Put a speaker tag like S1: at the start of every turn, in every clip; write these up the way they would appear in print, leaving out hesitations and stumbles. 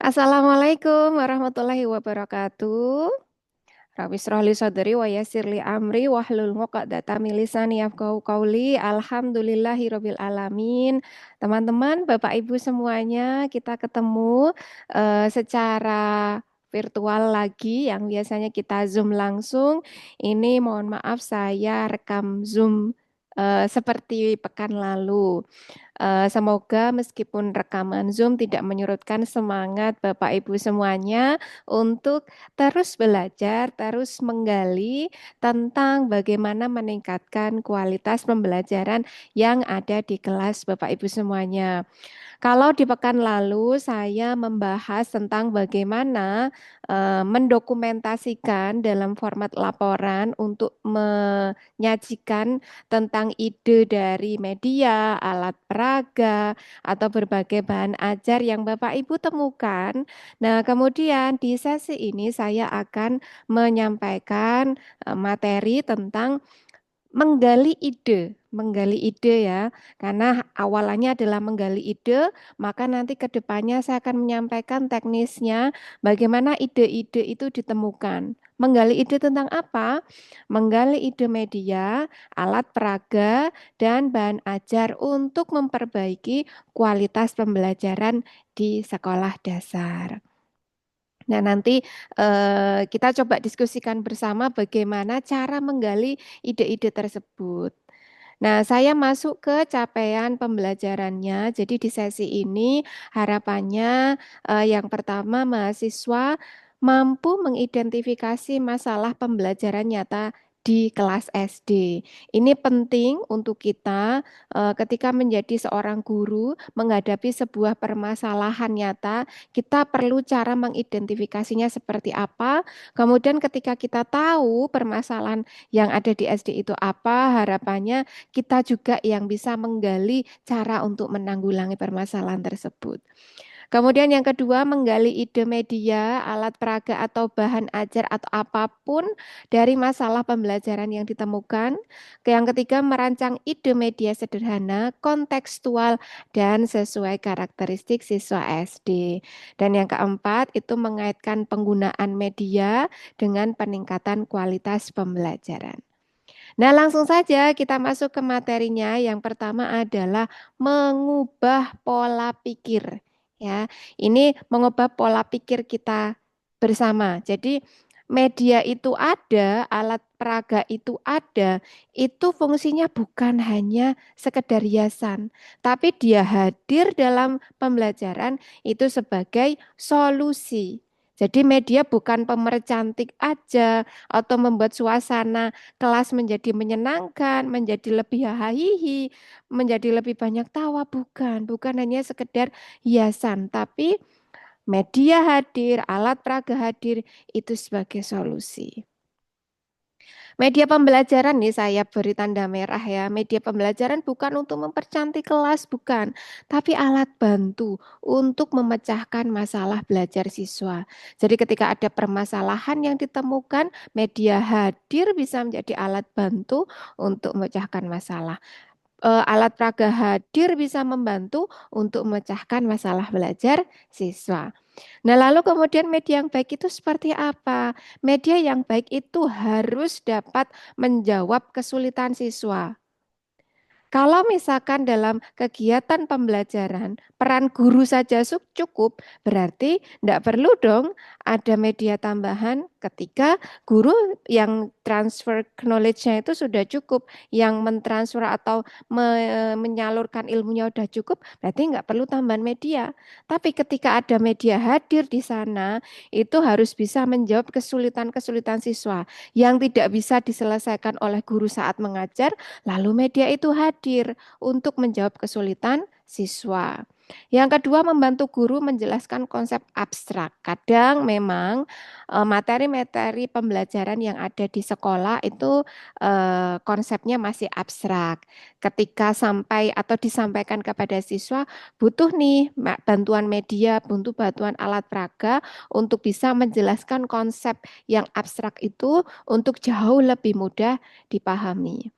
S1: Assalamualaikum warahmatullahi wabarakatuh. Rabbi shrah li sadri wa yassir li amri wahlul 'uqdatam min lisani yafqahu qauli. Alhamdulillahirabbil alamin. Teman-teman, Bapak Ibu semuanya, kita ketemu secara virtual lagi yang biasanya kita Zoom langsung. Ini mohon maaf saya rekam Zoom seperti pekan lalu. Semoga meskipun rekaman Zoom tidak menyurutkan semangat Bapak Ibu semuanya untuk terus belajar, terus menggali tentang bagaimana meningkatkan kualitas pembelajaran yang ada di kelas Bapak Ibu semuanya. Kalau di pekan lalu saya membahas tentang bagaimana mendokumentasikan dalam format laporan untuk menyajikan tentang ide dari media, alat peraga, atau berbagai bahan ajar yang Bapak Ibu temukan. Nah, kemudian di sesi ini saya akan menyampaikan materi tentang menggali ide ya, karena awalannya adalah menggali ide, maka nanti ke depannya saya akan menyampaikan teknisnya bagaimana ide-ide itu ditemukan. Menggali ide tentang apa? Menggali ide media, alat peraga, dan bahan ajar untuk memperbaiki kualitas pembelajaran di sekolah dasar. Nah, nanti kita coba diskusikan bersama bagaimana cara menggali ide-ide tersebut. Nah, saya masuk ke capaian pembelajarannya. Jadi di sesi ini harapannya yang pertama mahasiswa mampu mengidentifikasi masalah pembelajaran nyata di kelas SD. Ini penting untuk kita ketika menjadi seorang guru menghadapi sebuah permasalahan nyata, kita perlu cara mengidentifikasinya seperti apa. Kemudian ketika kita tahu permasalahan yang ada di SD itu apa, harapannya kita juga yang bisa menggali cara untuk menanggulangi permasalahan tersebut. Kemudian yang kedua, menggali ide media, alat peraga atau bahan ajar atau apapun dari masalah pembelajaran yang ditemukan. Yang ketiga, merancang ide media sederhana, kontekstual, dan sesuai karakteristik siswa SD. Dan yang keempat, itu mengaitkan penggunaan media dengan peningkatan kualitas pembelajaran. Nah, langsung saja kita masuk ke materinya. Yang pertama adalah mengubah pola pikir. Ya, ini mengubah pola pikir kita bersama. Jadi, media itu ada, alat peraga itu ada, itu fungsinya bukan hanya sekedar hiasan, tapi dia hadir dalam pembelajaran itu sebagai solusi. Jadi media bukan pemercantik aja atau membuat suasana kelas menjadi menyenangkan, menjadi lebih hahihi, menjadi lebih banyak tawa, bukan hanya sekedar hiasan, tapi media hadir, alat peraga hadir itu sebagai solusi. Media pembelajaran nih saya beri tanda merah ya. Media pembelajaran bukan untuk mempercantik kelas, bukan, tapi alat bantu untuk memecahkan masalah belajar siswa. Jadi ketika ada permasalahan yang ditemukan, media hadir bisa menjadi alat bantu untuk memecahkan masalah. Alat peraga hadir bisa membantu untuk memecahkan masalah belajar siswa. Nah, lalu kemudian media yang baik itu seperti apa? Media yang baik itu harus dapat menjawab kesulitan siswa. Kalau misalkan dalam kegiatan pembelajaran peran guru saja cukup, berarti tidak perlu dong ada media tambahan ketika guru yang transfer knowledge-nya itu sudah cukup, yang mentransfer atau menyalurkan ilmunya sudah cukup, berarti nggak perlu tambahan media. Tapi ketika ada media hadir di sana, itu harus bisa menjawab kesulitan-kesulitan siswa yang tidak bisa diselesaikan oleh guru saat mengajar. Lalu media itu hadir untuk menjawab kesulitan siswa. Yang kedua, membantu guru menjelaskan konsep abstrak. Kadang memang materi-materi pembelajaran yang ada di sekolah itu konsepnya masih abstrak. Ketika sampai atau disampaikan kepada siswa, butuh nih bantuan media, butuh bantuan alat peraga untuk bisa menjelaskan konsep yang abstrak itu untuk jauh lebih mudah dipahami.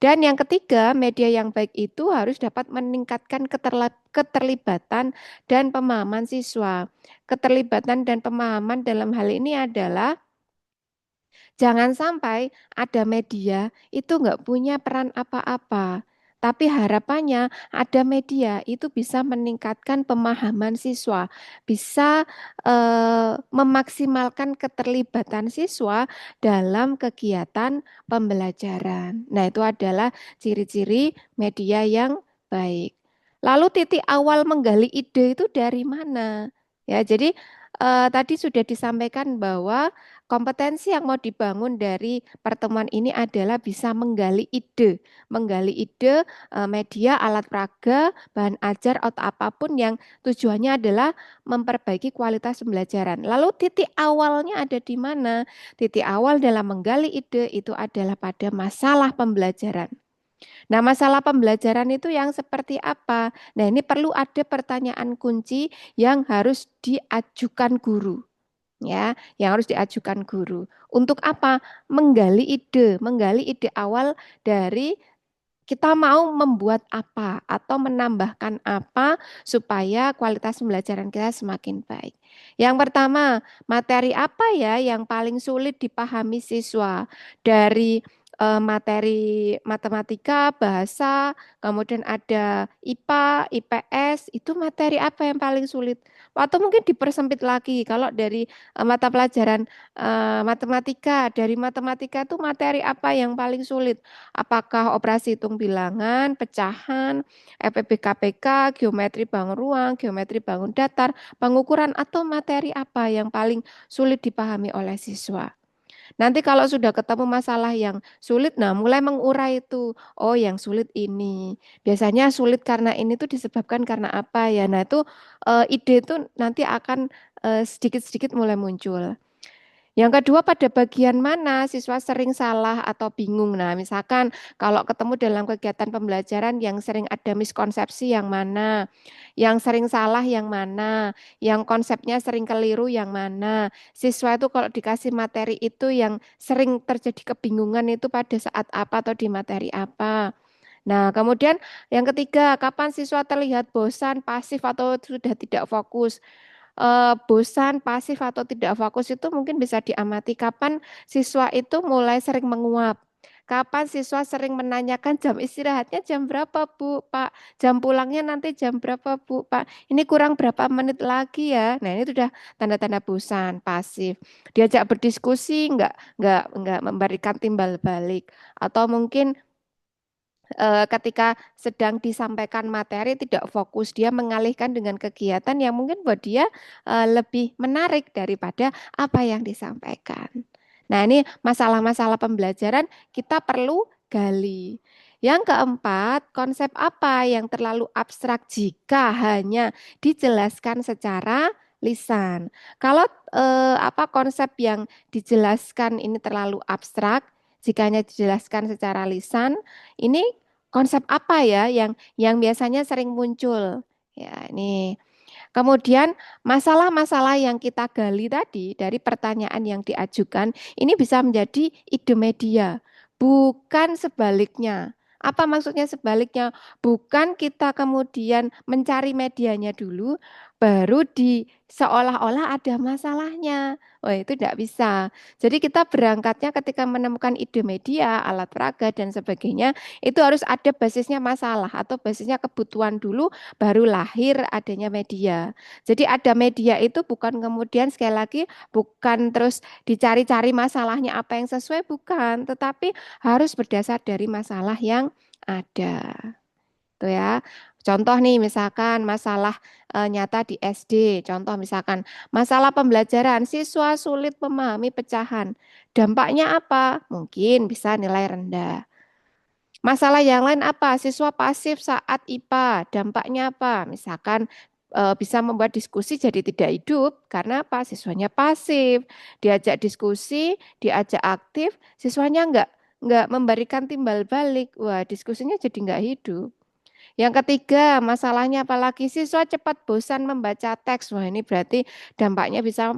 S1: Dan yang ketiga, media yang baik itu harus dapat meningkatkan keterlibatan dan pemahaman siswa. Keterlibatan dan pemahaman dalam hal ini adalah jangan sampai ada media itu nggak punya peran apa-apa. Tapi harapannya ada media itu bisa meningkatkan pemahaman siswa, bisa memaksimalkan keterlibatan siswa dalam kegiatan pembelajaran. Nah, itu adalah ciri-ciri media yang baik. Lalu titik awal menggali ide itu dari mana? Ya, jadi tadi sudah disampaikan bahwa kompetensi yang mau dibangun dari pertemuan ini adalah bisa menggali ide, media, alat peraga, bahan ajar atau apapun yang tujuannya adalah memperbaiki kualitas pembelajaran. Lalu titik awalnya ada di mana? Titik awal dalam menggali ide itu adalah pada masalah pembelajaran. Nah, masalah pembelajaran itu yang seperti apa? Nah, ini perlu ada pertanyaan kunci yang harus diajukan guru ya, yang harus diajukan guru. Untuk apa? Menggali ide awal dari kita mau membuat apa atau menambahkan apa supaya kualitas pembelajaran kita semakin baik. Yang pertama, materi apa ya yang paling sulit dipahami siswa dari materi matematika, bahasa, kemudian ada IPA, IPS, itu materi apa yang paling sulit? Atau mungkin dipersempit lagi kalau dari mata pelajaran dari matematika itu materi apa yang paling sulit? Apakah operasi hitung bilangan, pecahan, FPBKPK, geometri bangun ruang, geometri bangun datar, pengukuran atau materi apa yang paling sulit dipahami oleh siswa? Nanti kalau sudah ketemu masalah yang sulit, nah mulai mengurai itu. Oh, yang sulit ini. Biasanya sulit karena ini tuh disebabkan karena apa ya? Nah, itu ide itu nanti akan sedikit-sedikit mulai muncul. Yang kedua, pada bagian mana siswa sering salah atau bingung. Nah, misalkan kalau ketemu dalam kegiatan pembelajaran yang sering ada miskonsepsi yang mana, yang sering salah yang mana, yang konsepnya sering keliru yang mana. Siswa itu kalau dikasih materi itu yang sering terjadi kebingungan itu pada saat apa atau di materi apa. Nah, kemudian yang ketiga, kapan siswa terlihat bosan, pasif atau sudah tidak fokus? Bosan, pasif atau tidak fokus itu mungkin bisa diamati kapan siswa itu mulai sering menguap. Kapan siswa sering menanyakan jam istirahatnya jam berapa, Bu, Pak? Jam pulangnya nanti jam berapa, Bu, Pak? Ini kurang berapa menit lagi ya? Nah, ini sudah tanda-tanda bosan, pasif. Diajak berdiskusi, enggak memberikan timbal balik. Atau mungkin ketika sedang disampaikan materi tidak fokus, dia mengalihkan dengan kegiatan yang mungkin buat dia lebih menarik daripada apa yang disampaikan. Nah, ini masalah-masalah pembelajaran kita perlu gali. Yang keempat, konsep apa yang terlalu abstrak jika hanya dijelaskan secara lisan. Kalau apa konsep yang dijelaskan ini terlalu abstrak, jika hanya dijelaskan secara lisan, ini konsep apa ya yang biasanya sering muncul? Ya, ini. Kemudian masalah-masalah yang kita gali tadi dari pertanyaan yang diajukan ini bisa menjadi ide media, bukan sebaliknya. Apa maksudnya sebaliknya? Bukan kita kemudian mencari medianya dulu, baru di seolah-olah ada masalahnya. Oh, itu tidak bisa. Jadi kita berangkatnya ketika menemukan ide media, alat peraga dan sebagainya, itu harus ada basisnya masalah atau basisnya kebutuhan dulu, baru lahir adanya media. Jadi ada media itu bukan kemudian sekali lagi bukan terus dicari-cari masalahnya apa yang sesuai, bukan, tetapi harus berdasar dari masalah yang ada. Tuh ya. Contoh nih misalkan masalah nyata di SD. Contoh misalkan masalah pembelajaran siswa sulit memahami pecahan. Dampaknya apa? Mungkin bisa nilai rendah. Masalah yang lain apa? Siswa pasif saat IPA. Dampaknya apa? Misalkan bisa membuat diskusi jadi tidak hidup karena apa? Siswanya pasif. Diajak diskusi, diajak aktif, siswanya nggak memberikan timbal balik. Wah, diskusinya jadi nggak hidup. Yang ketiga, masalahnya apalagi siswa cepat bosan membaca teks. Wah, ini berarti dampaknya bisa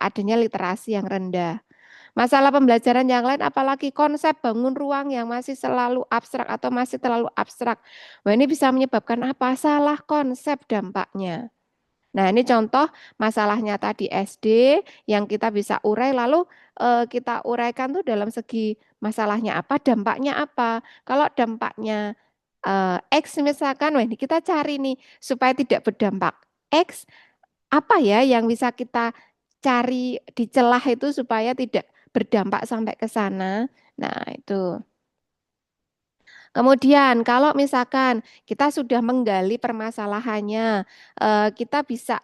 S1: adanya literasi yang rendah. Masalah pembelajaran yang lain, apalagi konsep bangun ruang yang masih selalu abstrak atau masih terlalu abstrak. Wah, ini bisa menyebabkan apa? Salah konsep dampaknya. Nah, ini contoh masalahnya tadi SD yang kita bisa urai, lalu kita uraikan tuh dalam segi masalahnya apa, dampaknya apa. Kalau dampaknya X misalkan, wah ini kita cari nih supaya tidak berdampak X, apa ya yang bisa kita cari di celah itu supaya tidak berdampak sampai ke sana. Nah, itu. Kemudian, kalau misalkan kita sudah menggali permasalahannya, kita bisa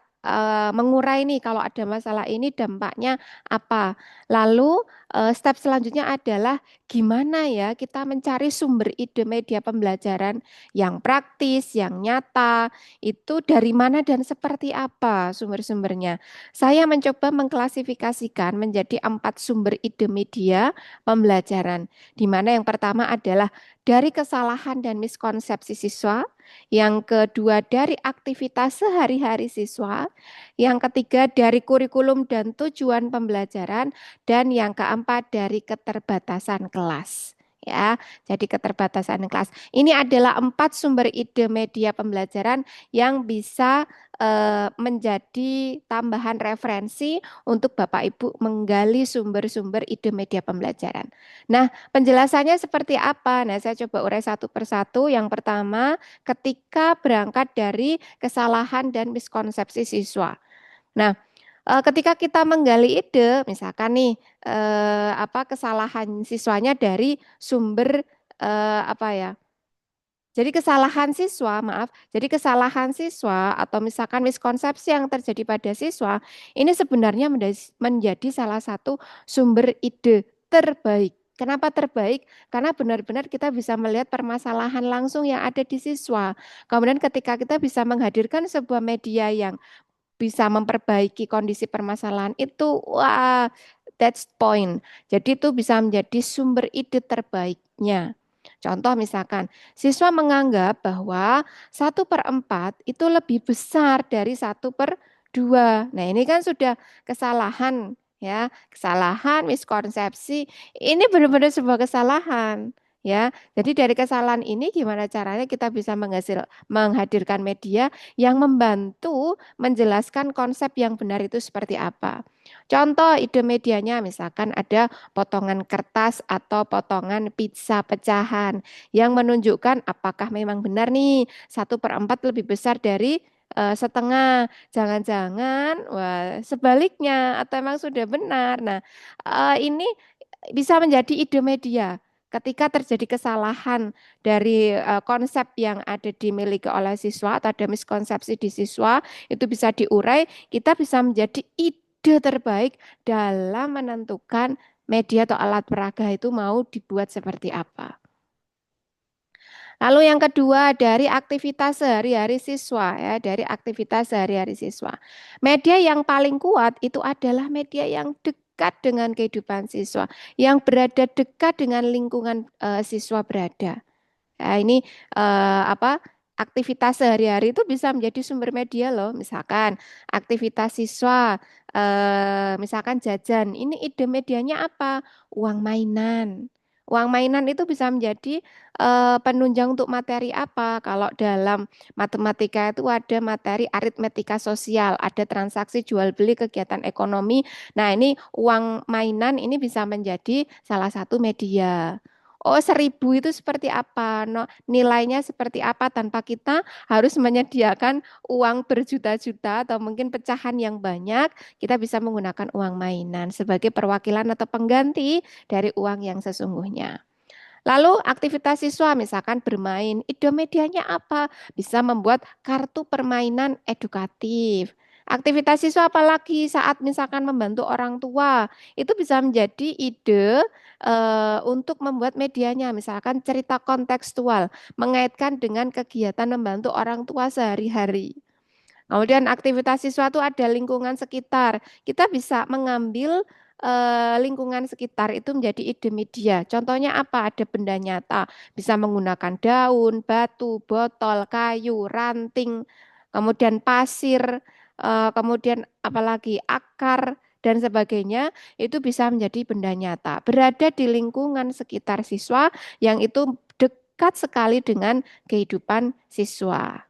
S1: mengurai nih kalau ada masalah ini dampaknya apa. Lalu, step selanjutnya adalah gimana ya kita mencari sumber ide media pembelajaran yang praktis, yang nyata, itu dari mana dan seperti apa sumber-sumbernya. Saya mencoba mengklasifikasikan menjadi 4 sumber ide media pembelajaran, di mana yang pertama adalah dari kesalahan dan miskonsepsi siswa, yang kedua dari aktivitas sehari-hari siswa, yang ketiga dari kurikulum dan tujuan pembelajaran, dan yang keempat dari keterbatasan kelas. Ya, jadi keterbatasan kelas. Ini adalah 4 sumber ide media pembelajaran yang bisa menjadi tambahan referensi untuk Bapak Ibu menggali sumber-sumber ide media pembelajaran. Nah, penjelasannya seperti apa? Nah, saya coba urai satu persatu. Yang pertama, ketika berangkat dari kesalahan dan miskonsepsi siswa. Nah, ketika kita menggali ide, misalkan nih, apa kesalahan siswanya dari sumber apa ya? Jadi kesalahan siswa, maaf, jadi kesalahan siswa atau misalkan miskonsepsi yang terjadi pada siswa, ini sebenarnya menjadi salah satu sumber ide terbaik. Kenapa terbaik? Karena benar-benar kita bisa melihat permasalahan langsung yang ada di siswa. Kemudian ketika kita bisa menghadirkan sebuah media yang bisa memperbaiki kondisi permasalahan itu, wah, that's point. Jadi itu bisa menjadi sumber ide terbaiknya. Contoh misalkan, siswa menganggap bahwa 1/4 itu lebih besar dari 1/2. Nah, ini kan sudah kesalahan ya, kesalahan, miskonsepsi. Ini benar-benar sebuah kesalahan ya. Jadi dari kesalahan ini gimana caranya kita bisa menghadirkan media yang membantu menjelaskan konsep yang benar itu seperti apa. Contoh ide medianya misalkan ada potongan kertas atau potongan pizza pecahan yang menunjukkan apakah memang benar nih 1/4 lebih besar dari setengah. Jangan-jangan wah sebaliknya atau memang sudah benar. Nah, ini bisa menjadi ide media. Ketika terjadi kesalahan dari konsep yang ada dimiliki oleh siswa atau ada miskonsepsi di siswa, itu bisa diurai, kita bisa menjadi ide terbaik dalam menentukan media atau alat peraga itu mau dibuat seperti apa. Lalu yang kedua dari aktivitas sehari-hari siswa ya, dari aktivitas sehari-hari siswa. Media yang paling kuat itu adalah media yang dekat dengan kehidupan siswa, yang berada dekat dengan lingkungan siswa berada. Nah, ini apa? Aktivitas sehari-hari itu bisa menjadi sumber media loh. Misalkan aktivitas siswa, misalkan jajan. Ini ide medianya apa? Uang mainan. Uang mainan itu bisa menjadi penunjang untuk materi apa? Kalau dalam matematika itu ada materi aritmetika sosial, ada transaksi jual beli kegiatan ekonomi. Nah, ini uang mainan ini bisa menjadi salah satu media. Oh, 1.000 itu seperti apa? No, nilainya seperti apa tanpa kita harus menyediakan uang berjuta-juta atau mungkin pecahan yang banyak, kita bisa menggunakan uang mainan sebagai perwakilan atau pengganti dari uang yang sesungguhnya. Lalu aktivitas siswa misalkan bermain, ide medianya apa? Bisa membuat kartu permainan edukatif. Aktivitas siswa apalagi saat misalkan membantu orang tua, itu bisa menjadi ide untuk membuat medianya, misalkan cerita kontekstual, mengaitkan dengan kegiatan membantu orang tua sehari-hari. Kemudian aktivitas siswa itu ada lingkungan sekitar. Kita bisa mengambil lingkungan sekitar itu menjadi ide media. Contohnya apa? Ada benda nyata. Bisa menggunakan daun, batu, botol, kayu, ranting, kemudian pasir, kemudian apalagi akar. dan sebagainya itu bisa menjadi benda nyata. Berada di lingkungan sekitar siswa yang itu dekat sekali dengan kehidupan siswa.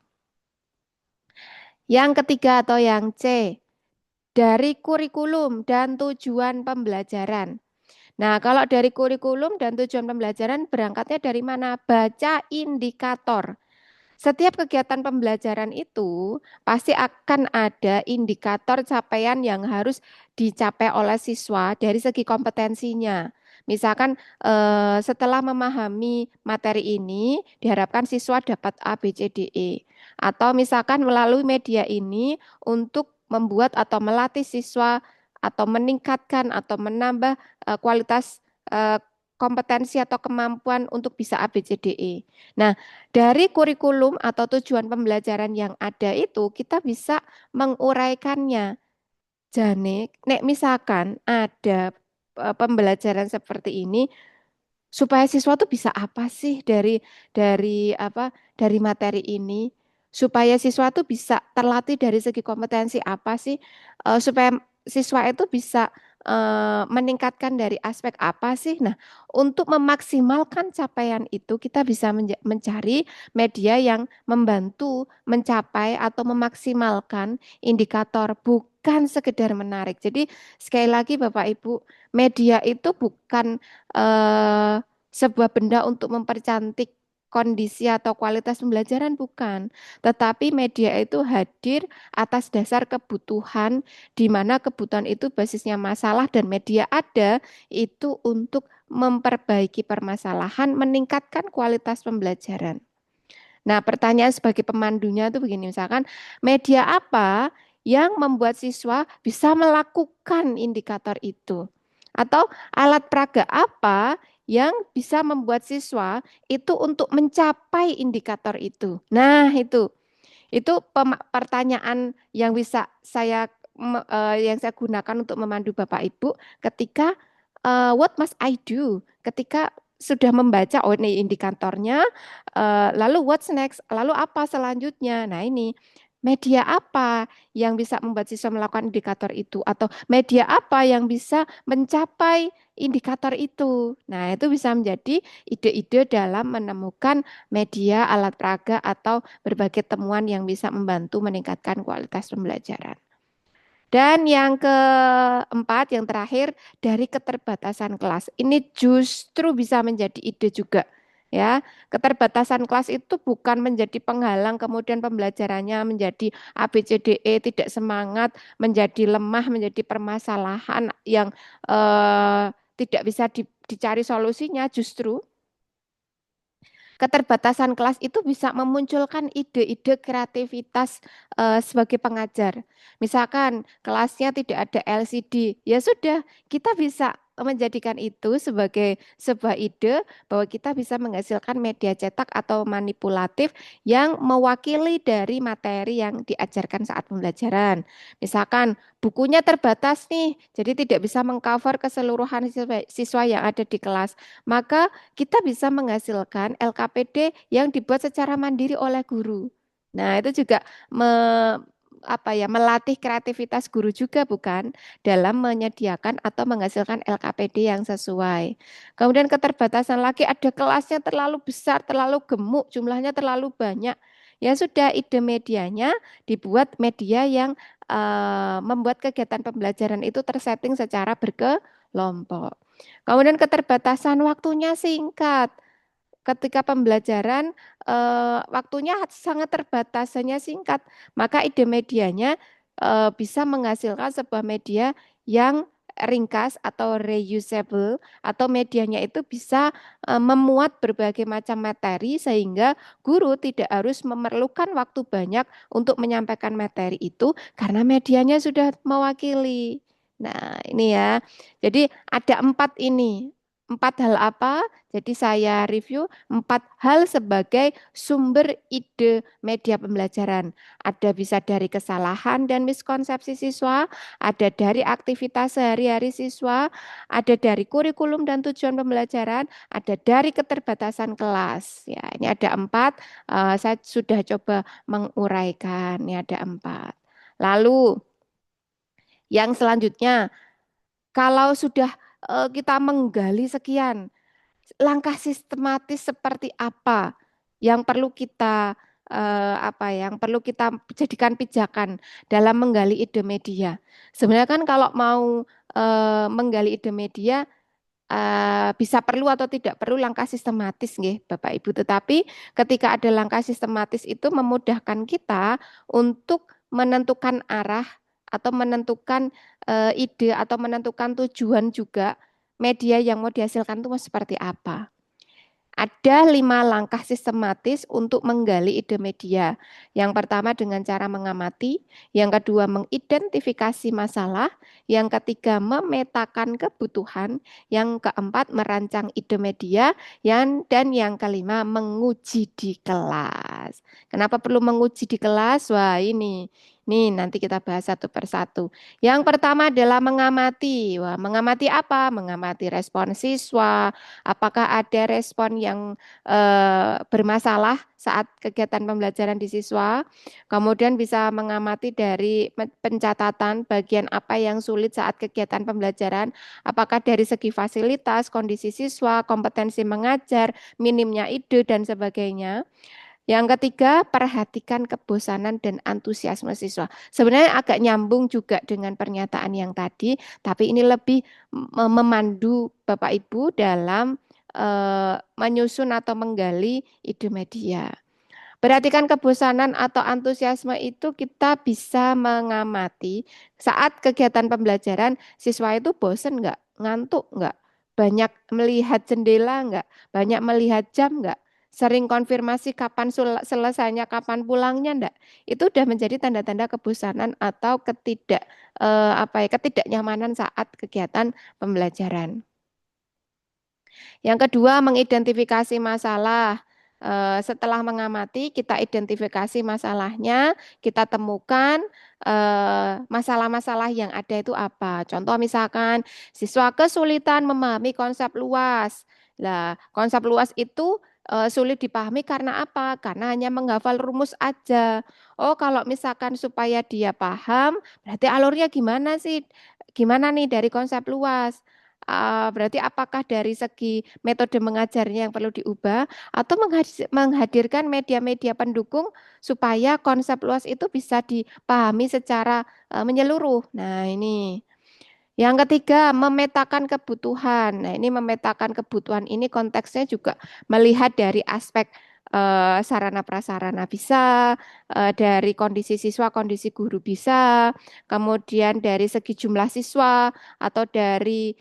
S1: Yang ketiga atau yang C, dari kurikulum dan tujuan pembelajaran. Nah, kalau dari kurikulum dan tujuan pembelajaran berangkatnya dari mana? Baca indikator. Setiap kegiatan pembelajaran itu pasti akan ada indikator capaian yang harus dicapai oleh siswa dari segi kompetensinya. Misalkan setelah memahami materi ini, diharapkan siswa dapat A, B, C, D, E. Atau misalkan melalui media ini untuk membuat atau melatih siswa atau meningkatkan atau menambah kualitas eh, kompetensi atau kemampuan untuk bisa A, B, C, D, E. Nah, dari kurikulum atau tujuan pembelajaran yang ada itu kita bisa menguraikannya. Jane, nek misalkan ada pembelajaran seperti ini supaya siswa tuh bisa apa sih dari materi ini supaya siswa tuh bisa terlatih dari segi kompetensi apa sih. Supaya siswa itu bisa meningkatkan dari aspek apa sih. Nah, untuk memaksimalkan capaian itu kita bisa mencari media yang membantu mencapai atau memaksimalkan indikator, bukan sekedar menarik. Jadi sekali lagi Bapak Ibu, media itu bukan eh, sebuah benda untuk mempercantik kondisi atau kualitas pembelajaran, bukan. Tetapi media itu hadir atas dasar kebutuhan, di mana kebutuhan itu basisnya masalah dan media ada itu untuk memperbaiki permasalahan, meningkatkan kualitas pembelajaran. Nah, pertanyaan sebagai pemandunya itu begini, misalkan media apa yang membuat siswa bisa melakukan indikator itu? Atau alat peraga apa yang bisa membuat siswa itu untuk mencapai indikator itu? Nah, itu pertanyaan yang bisa yang saya gunakan untuk memandu Bapak Ibu ketika what must I do? Ketika sudah membaca oh ini indikatornya, lalu what's next? Lalu apa selanjutnya? Nah, ini media apa yang bisa membuat siswa melakukan indikator itu atau media apa yang bisa mencapai indikator itu. Nah, itu bisa menjadi ide-ide dalam menemukan media, alat peraga atau berbagai temuan yang bisa membantu meningkatkan kualitas pembelajaran. Dan yang keempat, yang terakhir, dari keterbatasan kelas. Ini justru bisa menjadi ide juga. Ya, keterbatasan kelas itu bukan menjadi penghalang kemudian pembelajarannya menjadi A, B, C, D, E, tidak semangat, menjadi lemah, menjadi permasalahan yang tidak bisa dicari solusinya. Justru keterbatasan kelas itu bisa memunculkan ide-ide kreativitas sebagai pengajar. Misalkan kelasnya tidak ada LCD, ya sudah, kita bisa menjadikan itu sebagai sebuah ide bahwa kita bisa menghasilkan media cetak atau manipulatif yang mewakili dari materi yang diajarkan saat pembelajaran. Misalkan bukunya terbatas nih, jadi tidak bisa mengcover keseluruhan siswa yang ada di kelas. Maka kita bisa menghasilkan LKPD yang dibuat secara mandiri oleh guru. Nah, itu juga melatih kreativitas guru juga bukan dalam menyediakan atau menghasilkan LKPD yang sesuai. Kemudian keterbatasan lagi ada kelasnya terlalu besar, terlalu gemuk, jumlahnya terlalu banyak. Ya sudah ide medianya dibuat media yang membuat kegiatan pembelajaran itu tersetting secara berkelompok. Kemudian keterbatasan waktunya singkat. Ketika pembelajaran waktunya sangat terbatas, hanya singkat, maka ide medianya bisa menghasilkan sebuah media yang ringkas atau reusable atau medianya itu bisa memuat berbagai macam materi sehingga guru tidak harus memerlukan waktu banyak untuk menyampaikan materi itu karena medianya sudah mewakili. Nah, ini ya. Jadi ada empat ini. Empat hal apa? Jadi saya review empat hal sebagai sumber ide media pembelajaran. Ada bisa dari kesalahan dan miskonsepsi siswa, ada dari aktivitas sehari-hari siswa, ada dari kurikulum dan tujuan pembelajaran, ada dari keterbatasan kelas. Ya, ini ada empat. Saya sudah coba menguraikan. Ini ada empat. Lalu Yang selanjutnya, kalau sudah kita menggali sekian, langkah sistematis seperti apa yang perlu kita yang perlu kita jadikan pijakan dalam menggali ide media. Sebenarnya kan kalau mau menggali ide media bisa perlu atau tidak perlu langkah sistematis nggih Bapak Ibu. Tetapi ketika ada langkah sistematis itu memudahkan kita untuk menentukan arah atau menentukan ide atau menentukan tujuan juga media yang mau dihasilkan itu mau seperti apa. Ada 5 langkah sistematis untuk menggali ide media. Yang pertama dengan cara mengamati, yang kedua mengidentifikasi masalah, yang ketiga memetakan kebutuhan, yang keempat merancang ide media, dan yang kelima menguji di kelas. Kenapa perlu menguji di kelas? Wah ini nanti kita bahas satu persatu. Yang pertama adalah mengamati. Wah, mengamati apa? Mengamati respon siswa, apakah ada respon yang bermasalah saat kegiatan pembelajaran di siswa. Kemudian bisa mengamati dari pencatatan bagian apa yang sulit saat kegiatan pembelajaran, apakah dari segi fasilitas, kondisi siswa, kompetensi mengajar, minimnya ide, dan sebagainya. Yang ketiga, perhatikan kebosanan dan antusiasme siswa. Sebenarnya agak nyambung juga dengan pernyataan yang tadi, tapi ini lebih memandu Bapak Ibu dalam menyusun atau menggali ide media. Perhatikan kebosanan atau antusiasme itu kita bisa mengamati saat kegiatan pembelajaran siswa itu bosen nggak, ngantuk nggak, banyak melihat jendela nggak, banyak melihat jam nggak, sering konfirmasi kapan selesainya, kapan pulangnya nggak. Itu udah menjadi tanda-tanda kebosanan atau ketidaknyamanan saat kegiatan pembelajaran. Yang kedua, mengidentifikasi masalah. Setelah mengamati, kita identifikasi masalahnya, kita temukan masalah-masalah yang ada itu apa. Contoh misalkan siswa kesulitan memahami konsep luas. Nah, konsep luas itu sulit dipahami karena apa? Karena hanya menghafal rumus aja. Oh, kalau misalkan supaya dia paham, berarti alurnya gimana sih? Gimana nih dari konsep luas? Berarti apakah dari segi metode mengajarnya yang perlu diubah atau menghadirkan media-media pendukung supaya konsep luas itu bisa dipahami secara menyeluruh. Nah, ini. Yang ketiga, memetakan kebutuhan. Nah, ini memetakan kebutuhan ini konteksnya juga melihat dari aspek sarana prasarana bisa, dari kondisi siswa, kondisi guru bisa, kemudian dari segi jumlah siswa atau dari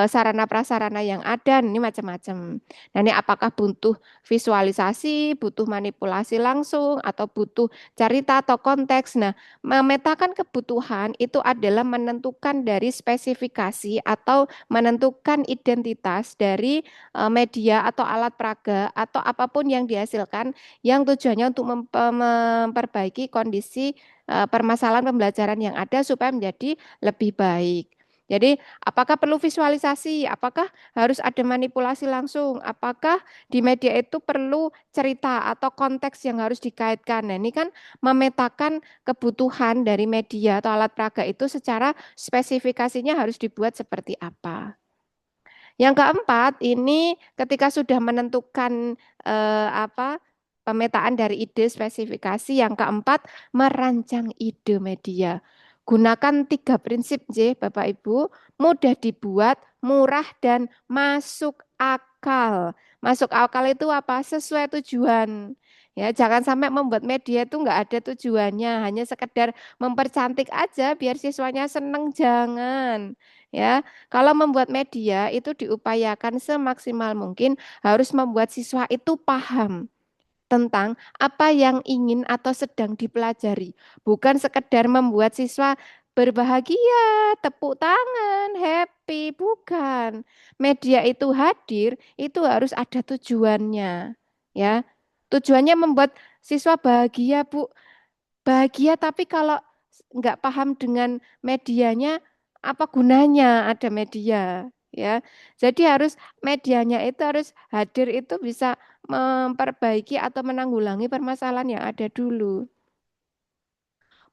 S1: sarana prasarana yang ada, ini macam-macam. Nah, ini apakah butuh visualisasi, butuh manipulasi langsung, atau butuh cerita atau konteks. Nah, memetakan kebutuhan itu adalah menentukan dari spesifikasi atau menentukan identitas dari media atau alat peraga atau apapun yang dihasilkan yang tujuannya untuk memperbaiki kondisi permasalahan pembelajaran yang ada supaya menjadi lebih baik. Jadi, apakah perlu visualisasi? Apakah harus ada manipulasi langsung? Apakah di media itu perlu cerita atau konteks yang harus dikaitkan? Nah, ini kan memetakan kebutuhan dari media atau alat peraga itu secara spesifikasinya harus dibuat seperti apa. Yang keempat, ini ketika sudah menentukan pemetaan dari ide spesifikasi, yang keempat merancang ide media. Gunakan 3 prinsip J, Bapak Ibu, mudah dibuat, murah dan masuk akal. Masuk akal itu apa? Sesuai tujuan. Ya, jangan sampai membuat media itu nggak ada tujuannya, hanya sekedar mempercantik aja biar siswanya seneng, jangan. Ya, kalau membuat media itu diupayakan semaksimal mungkin harus membuat siswa itu paham tentang apa yang ingin atau sedang dipelajari. Bukan sekedar membuat siswa berbahagia, tepuk tangan, happy, bukan. Media itu hadir, itu harus ada tujuannya. Ya, tujuannya membuat siswa bahagia, Bu. Bahagia, tapi kalau nggak paham dengan medianya, apa gunanya ada media, ya? Jadi harus medianya itu harus hadir itu bisa memperbaiki atau menanggulangi permasalahan yang ada dulu.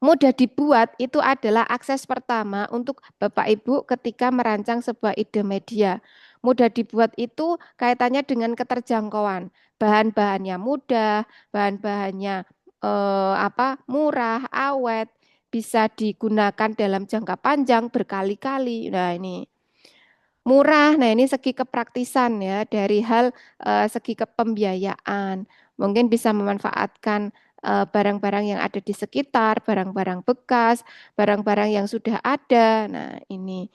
S1: Mudah dibuat itu adalah akses pertama untuk Bapak Ibu ketika merancang sebuah ide media. Mudah dibuat itu kaitannya dengan keterjangkauan. Bahan-bahannya mudah, bahan-bahannya murah, awet, bisa digunakan dalam jangka panjang berkali-kali. Nah, ini murah. Nah, ini segi kepraktisan ya dari hal segi kepembiayaan. Mungkin bisa memanfaatkan barang-barang yang ada di sekitar, barang-barang bekas, barang-barang yang sudah ada. Nah, ini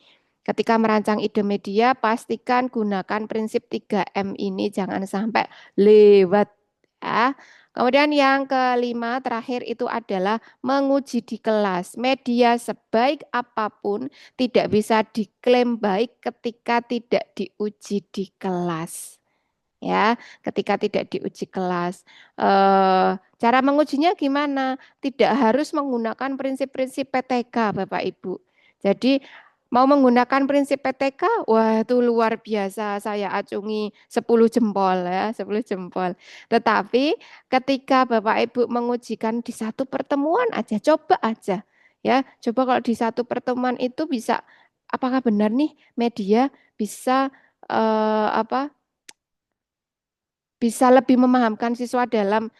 S1: ketika merancang ide media pastikan gunakan prinsip 3M ini jangan sampai lewat ya. Kemudian yang kelima terakhir itu adalah menguji di kelas. Media sebaik apapun tidak bisa diklaim baik ketika tidak diuji di kelas. Ya, ketika tidak diuji kelas. Cara mengujinya gimana? Tidak harus menggunakan prinsip-prinsip PTK, Bapak Ibu. Jadi mau menggunakan prinsip PTK, wah itu luar biasa. Saya acungi 10 jempol ya, 10 jempol. Tetapi ketika Bapak Ibu mengujikan di satu pertemuan aja, coba aja. Ya, coba kalau di satu pertemuan itu bisa, apakah benar nih media bisa apa bisa lebih memahamkan siswa dalam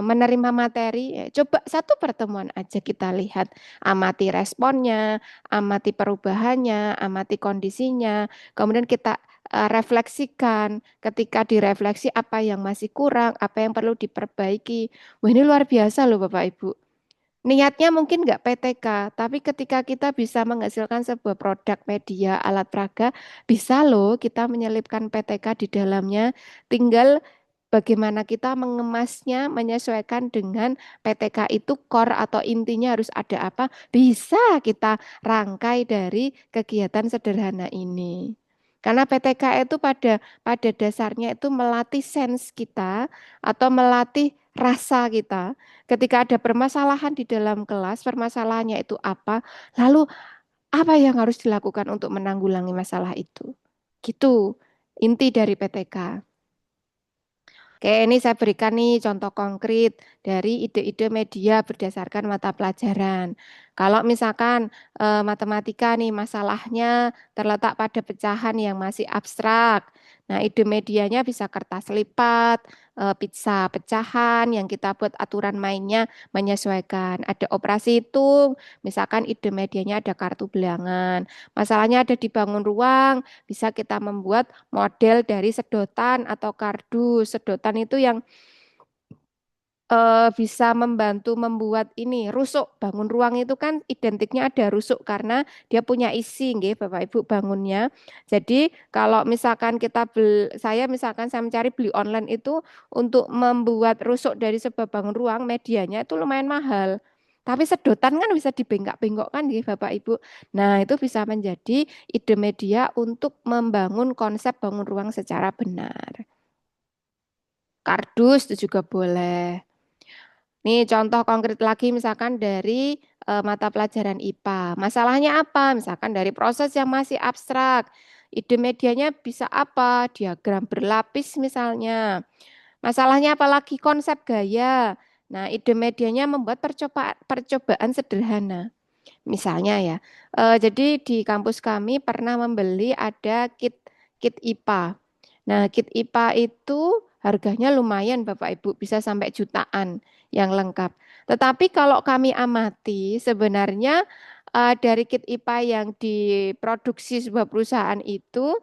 S1: menerima materi. Ya, coba satu pertemuan aja kita lihat, amati responnya, amati perubahannya, amati kondisinya, kemudian kita refleksikan. Ketika direfleksi apa yang masih kurang, apa yang perlu diperbaiki. Wah, ini luar biasa loh Bapak Ibu. Niatnya mungkin nggak PTK, tapi ketika kita bisa menghasilkan sebuah produk media alat peraga, bisa loh kita menyelipkan PTK di dalamnya. Tinggal bagaimana kita mengemasnya menyesuaikan dengan PTK itu core atau intinya harus ada apa, bisa kita rangkai dari kegiatan sederhana ini. Karena PTK itu pada dasarnya itu melatih sense kita atau melatih rasa kita. Ketika ada permasalahan di dalam kelas, permasalahannya itu apa? Lalu apa yang harus dilakukan untuk menanggulangi masalah itu? Gitu, inti dari PTK. Oke, ini saya berikan nih contoh konkret dari ide-ide media berdasarkan mata pelajaran. Kalau misalkan matematika nih masalahnya terletak pada pecahan yang masih abstrak. Nah, ide medianya bisa kertas lipat, pizza pecahan yang kita buat aturan mainnya menyesuaikan. Ada operasi hitung, misalkan ide medianya ada kartu bilangan. Masalahnya ada di bangun ruang, bisa kita membuat model dari sedotan atau kardus. Sedotan itu yang bisa membantu membuat ini rusuk. Bangun ruang itu kan identiknya ada rusuk karena dia punya isi, nggih, Bapak Ibu bangunnya. Jadi kalau misalkan saya misalkan saya mencari beli online itu untuk membuat rusuk dari sebuah bangun ruang, medianya itu lumayan mahal. Tapi sedotan kan bisa dibengkak-bengkokkan, nggih, Bapak Ibu. Nah, itu bisa menjadi ide media untuk membangun konsep bangun ruang secara benar. Kardus itu juga boleh. Nih contoh konkret lagi misalkan dari mata pelajaran IPA. Masalahnya apa? Misalkan dari proses yang masih abstrak. Ide medianya bisa apa? Diagram berlapis misalnya. Masalahnya apalagi konsep gaya. Nah, ide medianya membuat percobaan sederhana. Misalnya ya, jadi di kampus kami pernah membeli ada kit IPA. Nah, kit IPA itu harganya lumayan Bapak Ibu, bisa sampai jutaan yang lengkap. Tetapi kalau kami amati sebenarnya dari kit IPA yang diproduksi sebuah perusahaan itu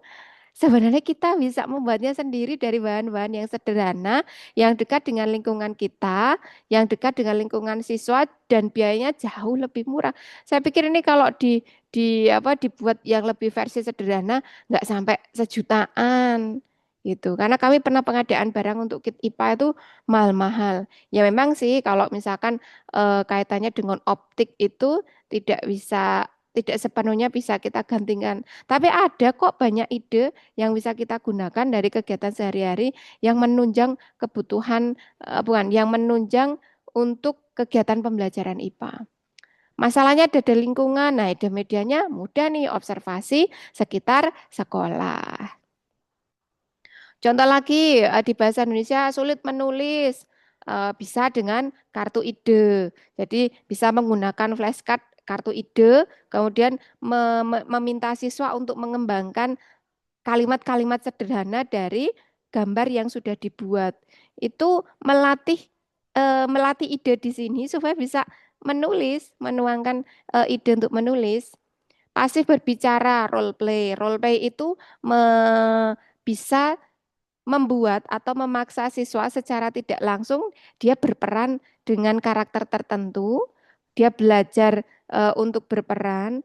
S1: sebenarnya kita bisa membuatnya sendiri dari bahan-bahan yang sederhana, yang dekat dengan lingkungan kita, yang dekat dengan lingkungan siswa dan biayanya jauh lebih murah. Saya pikir ini kalau dibuat yang lebih versi sederhana nggak sampai sejutaan gitu. Karena kami pernah pengadaan barang untuk kit IPA itu mahal-mahal. Ya memang sih kalau misalkan kaitannya dengan optik itu tidak bisa tidak sepenuhnya bisa kita gantikan. Tapi ada kok banyak ide yang bisa kita gunakan dari kegiatan sehari-hari yang menunjang kebutuhan, bukan, yang menunjang untuk kegiatan pembelajaran IPA. Masalahnya ada di lingkungan, nah ide medianya mudah nih observasi sekitar sekolah. Contoh lagi di bahasa Indonesia sulit menulis. bisa dengan kartu ide. Jadi bisa menggunakan flashcard kartu ide, kemudian meminta siswa untuk mengembangkan kalimat-kalimat sederhana dari gambar yang sudah dibuat. Itu melatih ide di sini supaya bisa menulis, menuangkan ide untuk menulis. Pasif berbicara, role play. Role play itu bisa membuat atau memaksa siswa secara tidak langsung dia berperan dengan karakter tertentu, dia belajar untuk berperan.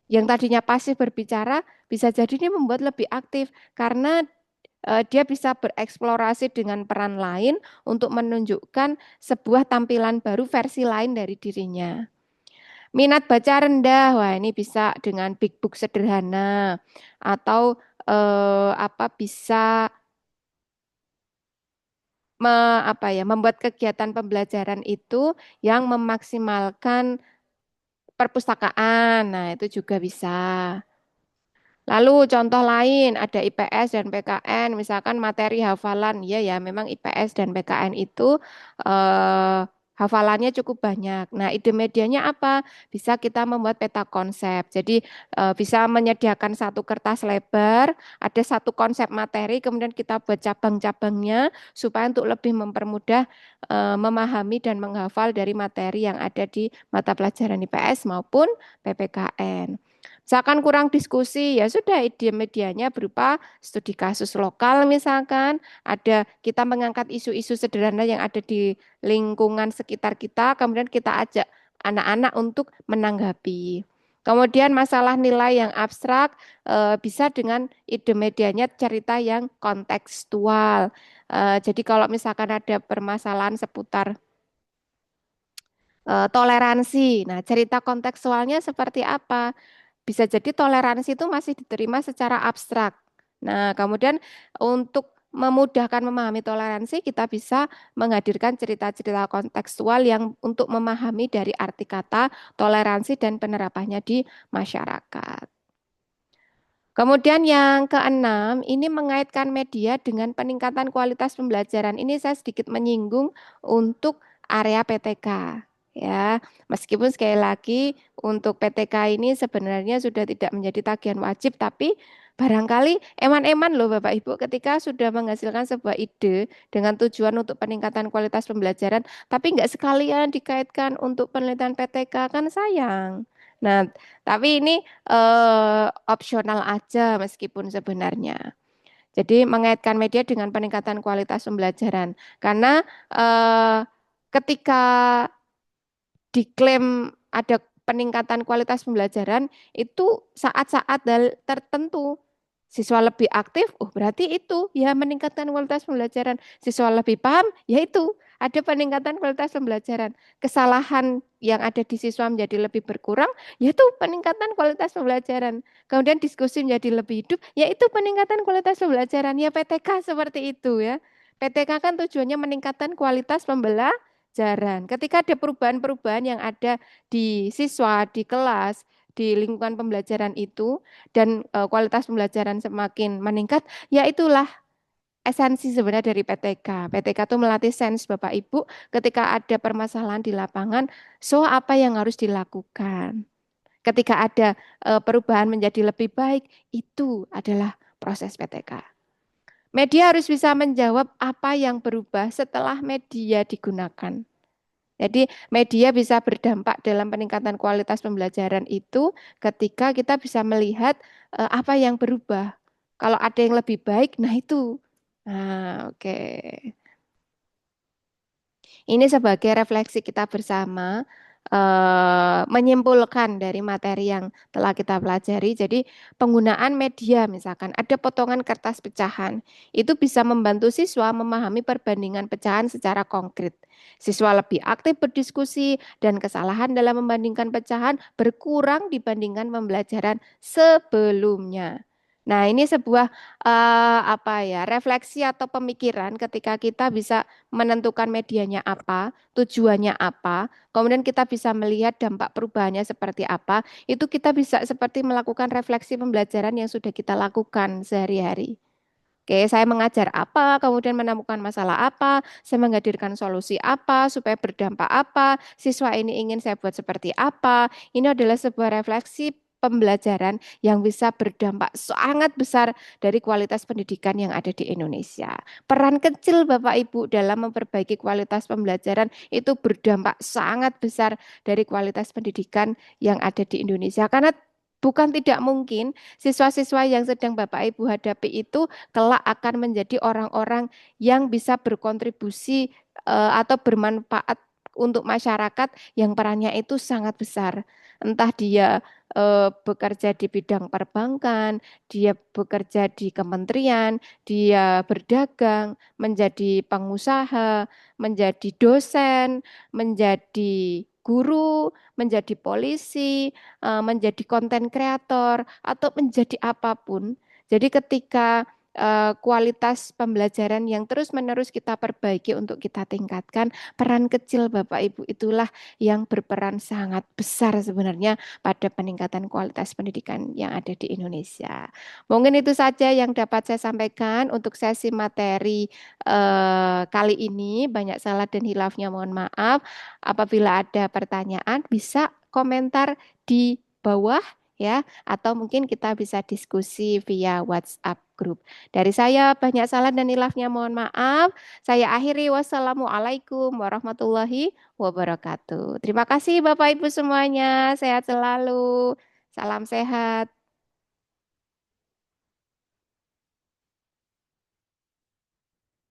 S1: Yang tadinya pasif berbicara bisa jadi dia membuat lebih aktif karena dia bisa bereksplorasi dengan peran lain untuk menunjukkan sebuah tampilan baru versi lain dari dirinya. Minat baca rendah, wah ini bisa dengan big book sederhana atau bisa membuat kegiatan pembelajaran itu yang memaksimalkan perpustakaan. Nah, itu juga bisa. Lalu contoh lain ada IPS dan PKN, misalkan materi hafalan, ya ya memang IPS dan PKN itu eh, hafalannya cukup banyak. Nah, ide medianya apa? Bisa kita membuat peta konsep. Jadi bisa menyediakan satu kertas lebar, ada satu konsep materi, kemudian kita buat cabang-cabangnya supaya untuk lebih mempermudah memahami dan menghafal dari materi yang ada di mata pelajaran IPS maupun PPKN. Misalkan kurang diskusi, ya sudah ide medianya berupa studi kasus lokal misalkan, ada kita mengangkat isu-isu sederhana yang ada di lingkungan sekitar kita, kemudian kita ajak anak-anak untuk menanggapi. Kemudian masalah nilai yang abstrak bisa dengan ide medianya cerita yang kontekstual. Jadi kalau misalkan ada permasalahan seputar toleransi, nah cerita kontekstualnya seperti apa? Bisa jadi toleransi itu masih diterima secara abstrak. Nah, kemudian untuk memudahkan memahami toleransi, kita bisa menghadirkan cerita-cerita kontekstual yang untuk memahami dari arti kata toleransi dan penerapannya di masyarakat. Kemudian yang keenam, ini mengaitkan media dengan peningkatan kualitas pembelajaran. Ini saya sedikit menyinggung untuk area PTK. Ya, meskipun sekali lagi untuk PTK ini sebenarnya sudah tidak menjadi tagihan wajib, tapi barangkali eman-eman loh Bapak Ibu ketika sudah menghasilkan sebuah ide dengan tujuan untuk peningkatan kualitas pembelajaran, tapi nggak sekalian dikaitkan untuk penelitian PTK kan sayang. Nah, tapi ini opsional aja meskipun sebenarnya. Jadi mengaitkan media dengan peningkatan kualitas pembelajaran. Karena eh, ketika diklaim ada peningkatan kualitas pembelajaran itu saat-saat tertentu siswa lebih aktif, oh berarti itu ya meningkatkan kualitas pembelajaran. Siswa lebih paham, yaitu ada peningkatan kualitas pembelajaran. Kesalahan yang ada di siswa menjadi lebih berkurang, yaitu peningkatan kualitas pembelajaran. Kemudian diskusi menjadi lebih hidup, yaitu peningkatan kualitas pembelajaran. Ya PTK seperti itu ya. PTK kan tujuannya meningkatkan kualitas pembelajaran. Ketika ada perubahan-perubahan yang ada di siswa, di kelas, di lingkungan pembelajaran itu, dan kualitas pembelajaran semakin meningkat, ya itulah esensi sebenarnya dari PTK. PTK itu melatih sains Bapak Ibu ketika ada permasalahan di lapangan, so apa yang harus dilakukan. Ketika ada perubahan menjadi lebih baik, itu adalah proses PTK. Media harus bisa menjawab apa yang berubah setelah media digunakan. Jadi media bisa berdampak dalam peningkatan kualitas pembelajaran itu ketika kita bisa melihat apa yang berubah. Kalau ada yang lebih baik, nah itu. Nah, oke. Ini sebagai refleksi kita bersama, menyimpulkan dari materi yang telah kita pelajari. Jadi penggunaan media misalkan ada potongan kertas pecahan, itu bisa membantu siswa memahami perbandingan pecahan secara konkret. Siswa lebih aktif berdiskusi dan kesalahan dalam membandingkan pecahan berkurang dibandingkan pembelajaran sebelumnya. Nah, ini sebuah refleksi atau pemikiran ketika kita bisa menentukan medianya apa, tujuannya apa, kemudian kita bisa melihat dampak perubahannya seperti apa, itu kita bisa seperti melakukan refleksi pembelajaran yang sudah kita lakukan sehari-hari. Oke, saya mengajar apa, kemudian menemukan masalah apa, saya menghadirkan solusi apa, supaya berdampak apa, siswa ini ingin saya buat seperti apa. Ini adalah sebuah refleksi pembelajaran yang bisa berdampak sangat besar dari kualitas pendidikan yang ada di Indonesia. Peran kecil Bapak Ibu dalam memperbaiki kualitas pembelajaran itu berdampak sangat besar dari kualitas pendidikan yang ada di Indonesia. Karena bukan tidak mungkin siswa-siswa yang sedang Bapak Ibu hadapi itu kelak akan menjadi orang-orang yang bisa berkontribusi atau bermanfaat untuk masyarakat yang perannya itu sangat besar. Entah dia bekerja di bidang perbankan, dia bekerja di kementerian, dia berdagang, menjadi pengusaha, menjadi dosen, menjadi guru, menjadi polisi, menjadi konten kreator, atau menjadi apapun. Jadi ketika kualitas pembelajaran yang terus-menerus kita perbaiki untuk kita tingkatkan, peran kecil Bapak Ibu itulah yang berperan sangat besar sebenarnya pada peningkatan kualitas pendidikan yang ada di Indonesia. Mungkin itu saja yang dapat saya sampaikan untuk sesi materi kali ini. Banyak salah dan hilafnya mohon maaf. Apabila ada pertanyaan, bisa komentar di bawah ya, atau mungkin kita bisa diskusi via WhatsApp grup. Dari saya banyak salah dan hilafnya mohon maaf. Saya akhiri wassalamualaikum warahmatullahi wabarakatuh. Terima kasih Bapak Ibu semuanya. Sehat selalu. Salam sehat.